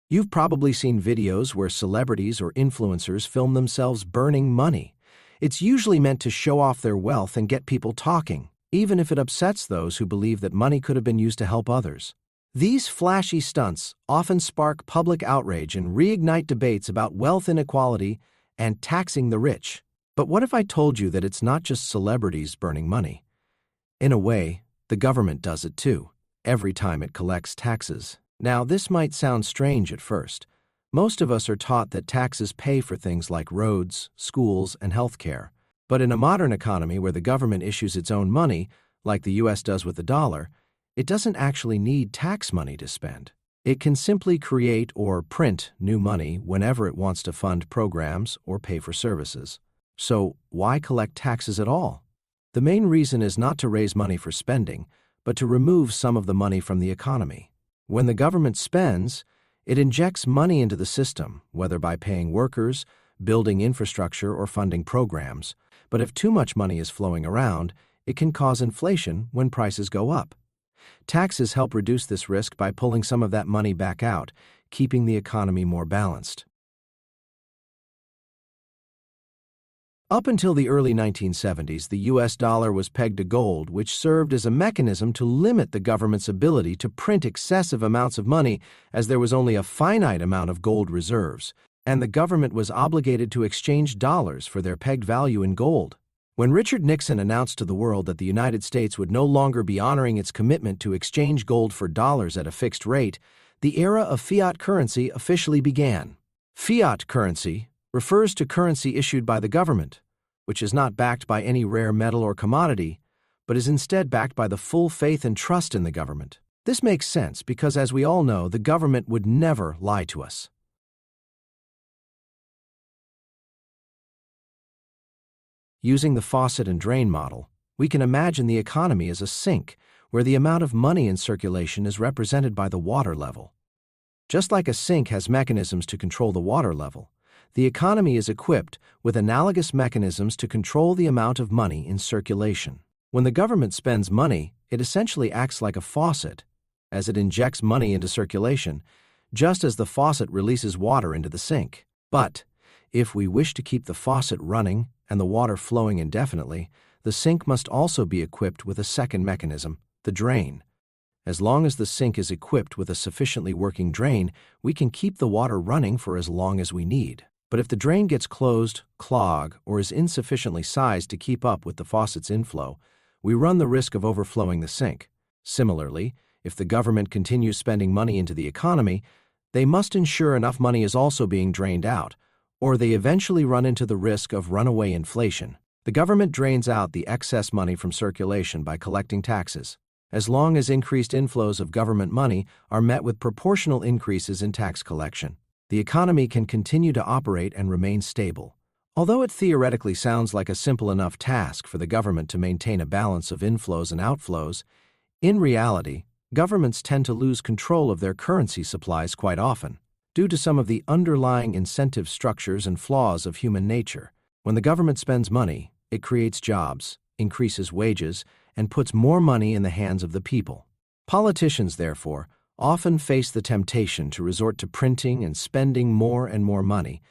You've probably seen videos where celebrities or influencers film themselves burning money. It's usually meant to show off their wealth and get people talking, even if it upsets those who believe that money could have been used to help others. These flashy stunts often spark public outrage and reignite debates about wealth inequality and taxing the rich. But what if I told you that it's not just celebrities burning money? In a way, the government does it too, every time it collects taxes. Now, this might sound strange at first. Most of us are taught that taxes pay for things like roads, schools, and healthcare. But in a modern economy where the government issues its own money, like the US does with the dollar, it doesn't actually need tax money to spend. It can simply create or print new money whenever it wants to fund programs or pay for services. So, why collect taxes at all? The main reason is not to raise money for spending, but to remove some of the money from the economy. When the government spends, it injects money into the system, whether by paying workers, building infrastructure, or funding programs. But if too much money is flowing around, it can cause inflation when prices go up. Taxes help reduce this risk by pulling some of that money back out, keeping the economy more balanced. Up until the early 1970s, the US dollar was pegged to gold, which served as a mechanism to limit the government's ability to print excessive amounts of money, as there was only a finite amount of gold reserves, and the government was obligated to exchange dollars for their pegged value in gold. When Richard Nixon announced to the world that the United States would no longer be honoring its commitment to exchange gold for dollars at a fixed rate, the era of fiat currency officially began. Fiat currency refers to currency issued by the government, which is not backed by any rare metal or commodity, but is instead backed by the full faith and trust in the government. This makes sense because, as we all know, the government would never lie to us. Using the Faucet-Drain model, we can imagine the economy as a sink where the amount of money in circulation is represented by the water level. Just like a sink has mechanisms to control the water level, the economy is equipped with analogous mechanisms to control the amount of money in circulation. When the government spends money, it essentially acts like a faucet, as it injects money into circulation, just as the faucet releases water into the sink. But if we wish to keep the faucet running and the water flowing indefinitely, the sink must also be equipped with a second mechanism, the drain. As long as the sink is equipped with a sufficiently working drain, we can keep the water running for as long as we need. But if the drain gets closed, clogged, or is insufficiently sized to keep up with the faucet's inflow, we run the risk of overflowing the sink. Similarly, if the government continues spending money into the economy, they must ensure enough money is also being drained out, or they eventually run into the risk of runaway inflation. The government drains out the excess money from circulation by collecting taxes. As long as increased inflows of government money are met with proportional increases in tax collection, the economy can continue to operate and remain stable. Although it theoretically sounds like a simple enough task for the government to maintain a balance of inflows and outflows, in reality, governments tend to lose control of their currency supplies quite often, due to some of the underlying incentive structures and flaws of human nature. When the government spends money, it creates jobs, increases wages, and puts more money in the hands of the people. Politicians, therefore, often face the temptation to resort to printing and spending more and more money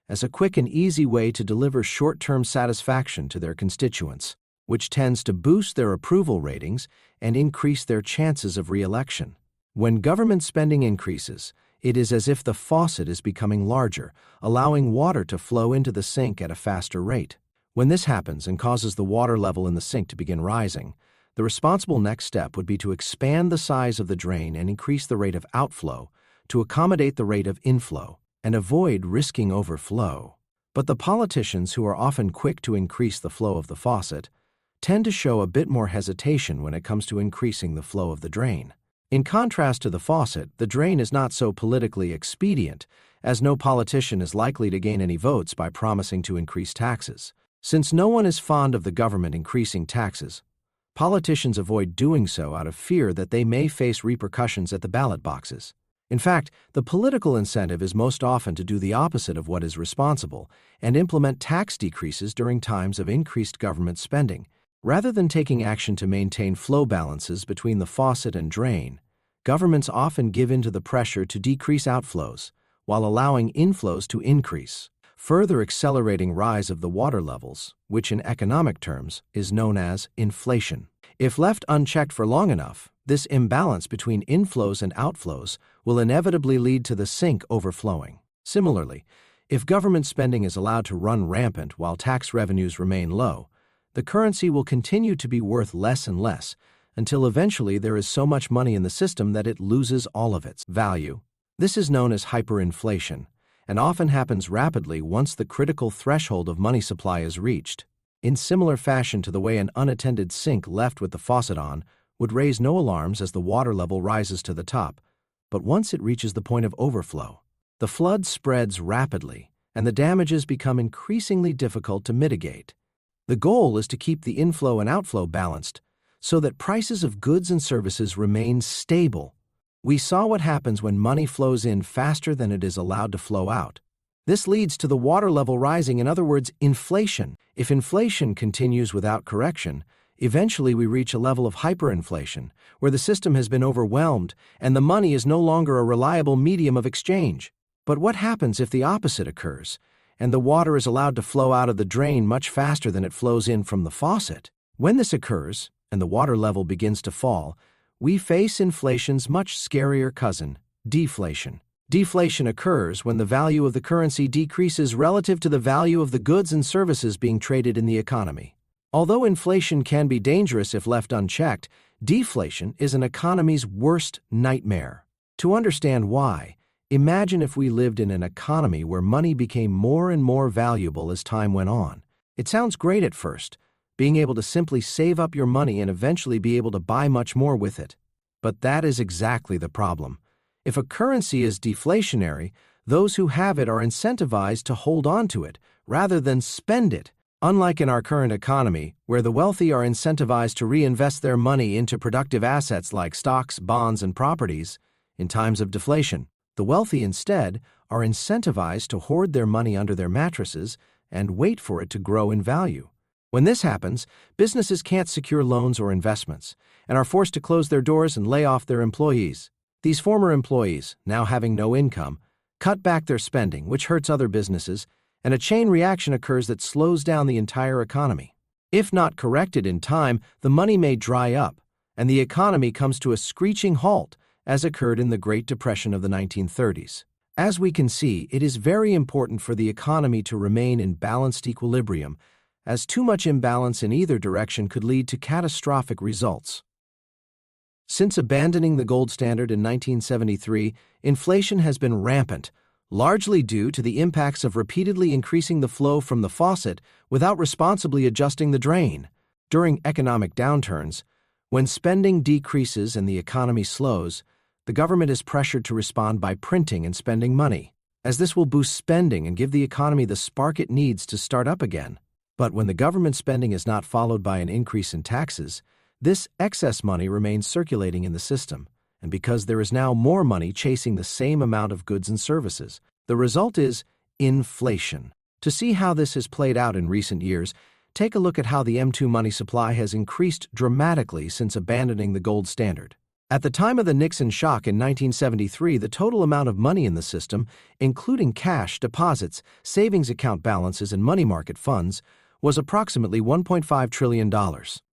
as a quick and easy way to deliver short-term satisfaction to their constituents, which tends to boost their approval ratings and increase their chances of re-election. When government spending increases, it is as if the faucet is becoming larger, allowing water to flow into the sink at a faster rate. When this happens and causes the water level in the sink to begin rising, the responsible next step would be to expand the size of the drain and increase the rate of outflow to accommodate the rate of inflow and avoid risking overflow. But the politicians, who are often quick to increase the flow of the faucet, tend to show a bit more hesitation when it comes to increasing the flow of the drain. In contrast to the faucet, the drain is not so politically expedient, as no politician is likely to gain any votes by promising to increase taxes. Since no one is fond of the government increasing taxes, politicians avoid doing so out of fear that they may face repercussions at the ballot boxes. In fact, the political incentive is most often to do the opposite of what is responsible and implement tax decreases during times of increased government spending. Rather than taking action to maintain flow balances between the faucet and drain, Governments often give in to the pressure to decrease outflows, while allowing inflows to increase, further accelerating rise of the water levels, which in economic terms is known as inflation. If left unchecked for long enough, this imbalance between inflows and outflows will inevitably lead to the sink overflowing. Similarly, if government spending is allowed to run rampant while tax revenues remain low, the currency will continue to be worth less and less until eventually there is so much money in the system that it loses all of its value. This is known as hyperinflation, and often happens rapidly once the critical threshold of money supply is reached. In similar fashion to the way an unattended sink left with the faucet on would raise no alarms as the water level rises to the top, but once it reaches the point of overflow, the flood spreads rapidly and the damages become increasingly difficult to mitigate. The goal is to keep the inflow and outflow balanced so that prices of goods and services remain stable. We saw what happens when money flows in faster than it is allowed to flow out. This leads to the water level rising, in other words, inflation. If inflation continues without correction, eventually we reach a level of hyperinflation, where the system has been overwhelmed and the money is no longer a reliable medium of exchange. But what happens if the opposite occurs, and the water is allowed to flow out of the drain much faster than it flows in from the faucet? When this occurs, and the water level begins to fall, we face inflation's much scarier cousin, deflation. Deflation occurs when the value of the currency decreases relative to the value of the goods and services being traded in the economy. Although inflation can be dangerous if left unchecked, deflation is an economy's worst nightmare. To understand why, imagine if we lived in an economy where money became more and more valuable as time went on. It sounds great at first, being able to simply save up your money and eventually be able to buy much more with it. But that is exactly the problem. If a currency is deflationary, those who have it are incentivized to hold on to it rather than spend it. Unlike in our current economy, where the wealthy are incentivized to reinvest their money into productive assets like stocks, bonds, and properties, in times of deflation, the wealthy instead are incentivized to hoard their money under their mattresses and wait for it to grow in value. When this happens, businesses can't secure loans or investments and are forced to close their doors and lay off their employees. These former employees, now having no income, cut back their spending, which hurts other businesses, and a chain reaction occurs that slows down the entire economy. If not corrected in time, the money may dry up, and the economy comes to a screeching halt, as occurred in the Great Depression of the 1930s. As we can see, it is very important for the economy to remain in balanced equilibrium, as too much imbalance in either direction could lead to catastrophic results. Since abandoning the gold standard in 1973, inflation has been rampant, largely due to the impacts of repeatedly increasing the flow from the faucet without responsibly adjusting the drain. During economic downturns, when spending decreases and the economy slows, the government is pressured to respond by printing and spending money, as this will boost spending and give the economy the spark it needs to start up again. But when the government spending is not followed by an increase in taxes, this excess money remains circulating in the system, and because there is now more money chasing the same amount of goods and services, the result is inflation. To see how this has played out in recent years, take a look at how the M2 money supply has increased dramatically since abandoning the gold standard. At the time of the Nixon shock in 1973, the total amount of money in the system, including cash, deposits, savings account balances, and money market funds, was approximately $1.5 trillion.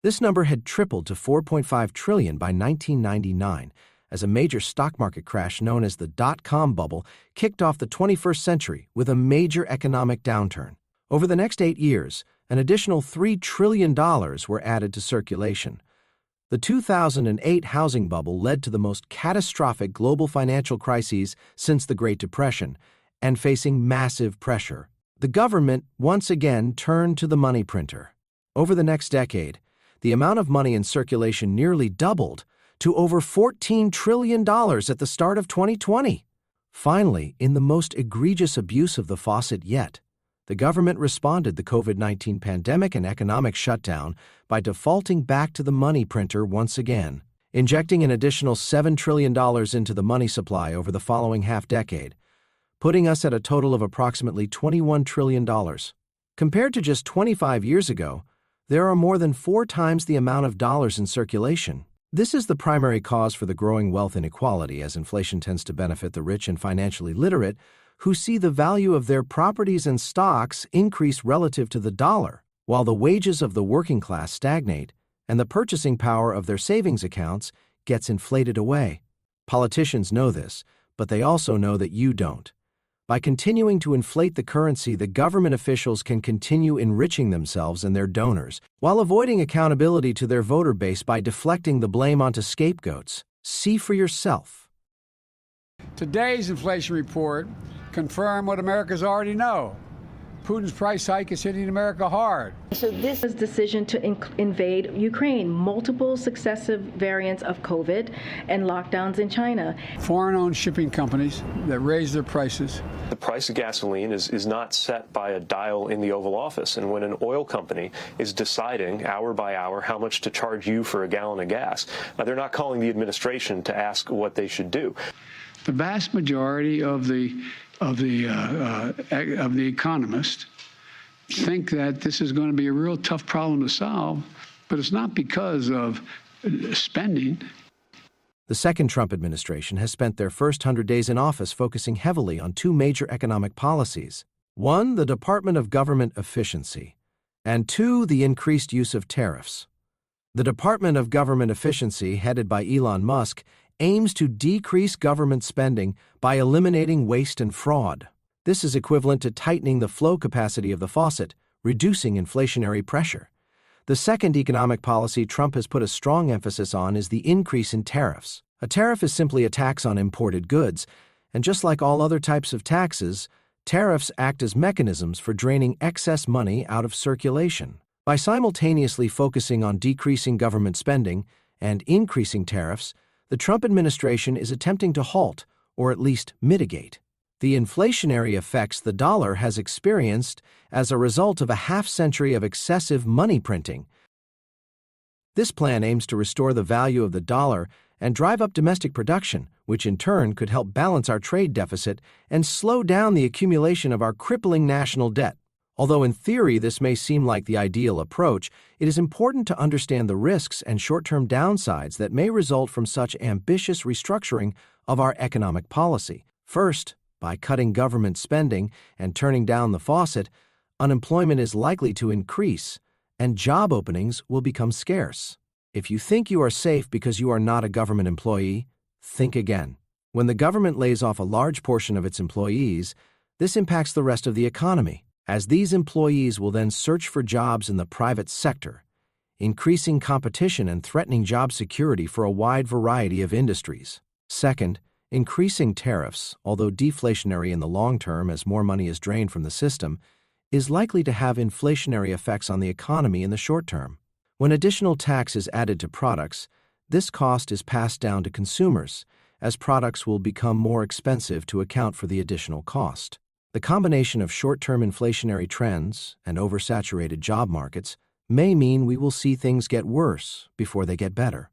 This number had tripled to $4.5 trillion by 1999, as a major stock market crash known as the dot-com bubble kicked off the 21st century with a major economic downturn. Over the next 8 years, an additional $3 trillion were added to circulation. The 2008 housing bubble led to the most catastrophic global financial crises since the Great Depression, and facing massive pressure, the government once again turned to the money printer. Over the next decade, the amount of money in circulation nearly doubled to over $14 trillion at the start of 2020. Finally, in the most egregious abuse of the faucet yet, the government responded to the COVID-19 pandemic and economic shutdown by defaulting back to the money printer once again, injecting an additional $7 trillion into the money supply over the following half-decade, putting us at a total of approximately $21 trillion. Compared to just 25 years ago, there are more than 4 times the amount of dollars in circulation. This is the primary cause for the growing wealth inequality, as inflation tends to benefit the rich and financially literate, who see the value of their properties and stocks increase relative to the dollar, while the wages of the working class stagnate and the purchasing power of their savings accounts gets inflated away. Politicians know this, but they also know that you don't. By continuing to inflate the currency, the government officials can continue enriching themselves and their donors, while avoiding accountability to their voter base by deflecting the blame onto scapegoats. See for yourself. Today's inflation report confirmed what Americans already know. Putin's price hike is hitting America hard. So this decision to invade Ukraine, multiple successive variants of COVID and lockdowns in China. Foreign-owned shipping companies that raise their prices. The price of gasoline is not set by a dial in the Oval Office. And when an oil company is deciding hour by hour how much to charge you for a gallon of gas, they're not calling the administration to ask what they should do. The vast majority of the economists think that this is going to be a real tough problem to solve, but it's not because of spending. The second Trump administration has spent their first 100 days in office focusing heavily on two major economic policies. One, the Department of Government Efficiency, and two, the increased use of tariffs. The Department of Government Efficiency, headed by Elon Musk, aims to decrease government spending by eliminating waste and fraud. This is equivalent to tightening the flow capacity of the faucet, reducing inflationary pressure. The second economic policy Trump has put a strong emphasis on is the increase in tariffs. A tariff is simply a tax on imported goods, and just like all other types of taxes, tariffs act as mechanisms for draining excess money out of circulation. By simultaneously focusing on decreasing government spending and increasing tariffs, the Trump administration is attempting to halt, or at least mitigate, the inflationary effects the dollar has experienced as a result of a half-century of excessive money printing. This plan aims to restore the value of the dollar and drive up domestic production, which in turn could help balance our trade deficit and slow down the accumulation of our crippling national debt. Although in theory this may seem like the ideal approach, it is important to understand the risks and short-term downsides that may result from such ambitious restructuring of our economic policy. First, by cutting government spending and turning down the faucet, unemployment is likely to increase, and job openings will become scarce. If you think you are safe because you are not a government employee, think again. When the government lays off a large portion of its employees, this impacts the rest of the economy, as these employees will then search for jobs in the private sector, increasing competition and threatening job security for a wide variety of industries. Second, increasing tariffs, although deflationary in the long term as more money is drained from the system, is likely to have inflationary effects on the economy in the short term. When additional tax is added to products, this cost is passed down to consumers, as products will become more expensive to account for the additional cost. The combination of short-term inflationary trends and oversaturated job markets may mean we will see things get worse before they get better.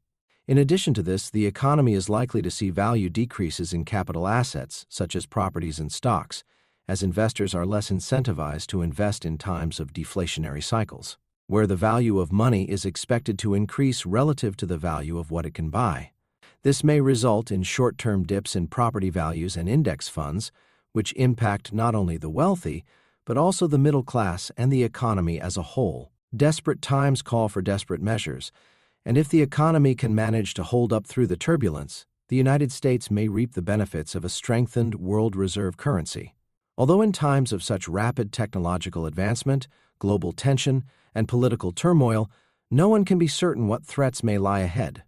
In addition to this, the economy is likely to see value decreases in capital assets, such as properties and stocks, as investors are less incentivized to invest in times of deflationary cycles, where the value of money is expected to increase relative to the value of what it can buy. This may result in short-term dips in property values and index funds, which impact not only the wealthy, but also the middle class and the economy as a whole. Desperate times call for desperate measures, and if the economy can manage to hold up through the turbulence, the United States may reap the benefits of a strengthened world reserve currency. Although in times of such rapid technological advancement, global tension, and political turmoil, no one can be certain what threats may lie ahead.